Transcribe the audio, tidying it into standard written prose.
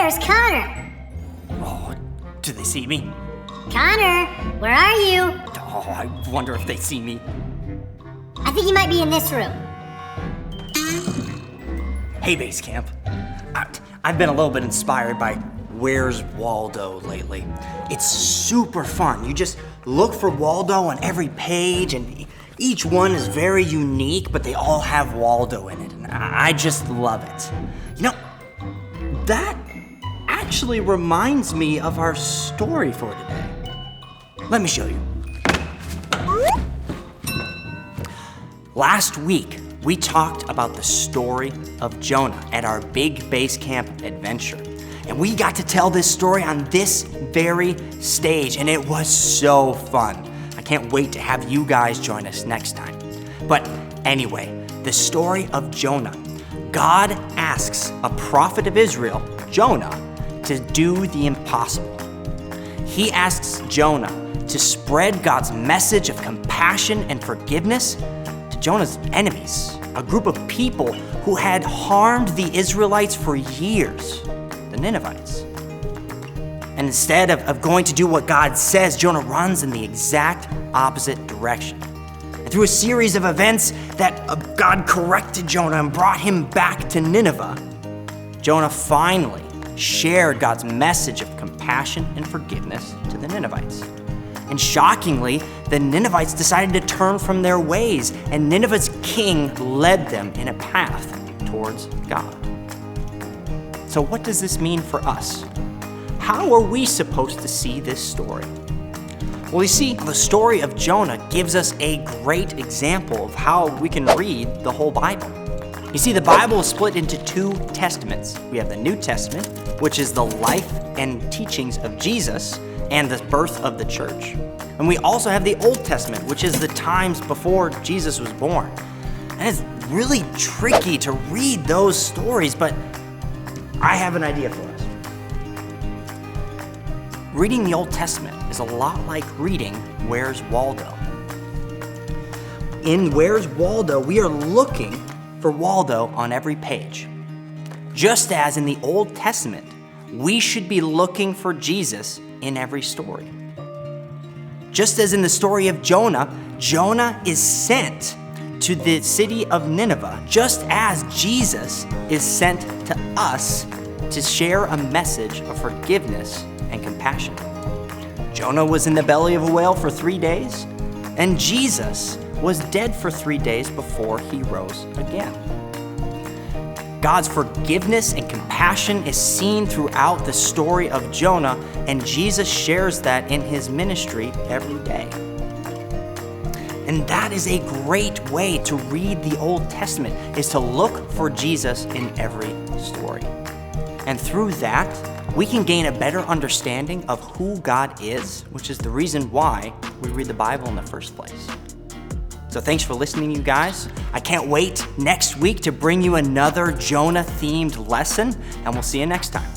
Where's Connor? Oh, do they see me? Connor, where are you? Oh, I wonder if they see me. I think he might be in this room. Hey, Basecamp. I've been a little bit inspired by Where's Waldo lately. It's super fun. You just look for Waldo on every page, and each one is very unique, but they all have Waldo in it, and I just love it. You know, that actually reminds me of our story for today. Let me show you. Last week, we talked about the story of Jonah at our Big Basecamp Adventure. And we got to tell this story on this very stage, and it was so fun. I can't wait to have you guys join us next time. But anyway, the story of Jonah. God asks a prophet of Israel, Jonah, to do the impossible. He asks Jonah to spread God's message of compassion and forgiveness to Jonah's enemies, a group of people who had harmed the Israelites for years, the Ninevites. And instead of going to do what God says, Jonah runs in the exact opposite direction. And through a series of events that God corrected Jonah and brought him back to Nineveh, Jonah finally shared God's message of compassion and forgiveness to the Ninevites. And shockingly, the Ninevites decided to turn from their ways, and Nineveh's king led them in a path towards God. So what does this mean for us? How are we supposed to see this story? Well, you see, the story of Jonah gives us a great example of how we can read the whole Bible. You see, the Bible is split into two testaments. We have the New Testament, which is the life and teachings of Jesus and the birth of the church. And we also have the Old Testament, which is the times before Jesus was born. And it's really tricky to read those stories, but I have an idea for us. Reading the Old Testament is a lot like reading Where's Waldo. In Where's Waldo, we are looking for Waldo on every page. Just as in the Old Testament, we should be looking for Jesus in every story. Just as in the story of Jonah, Jonah is sent to the city of Nineveh, just as Jesus is sent to us to share a message of forgiveness and compassion. Jonah was in the belly of a whale for 3 days, and Jesus was dead for 3 days before he rose again. God's forgiveness and compassion is seen throughout the story of Jonah, and Jesus shares that in his ministry every day. And that is a great way to read the Old Testament, is to look for Jesus in every story. And through that, we can gain a better understanding of who God is, which is the reason why we read the Bible in the first place. So thanks for listening, you guys. I can't wait next week to bring you another Jonah-themed lesson, and we'll see you next time.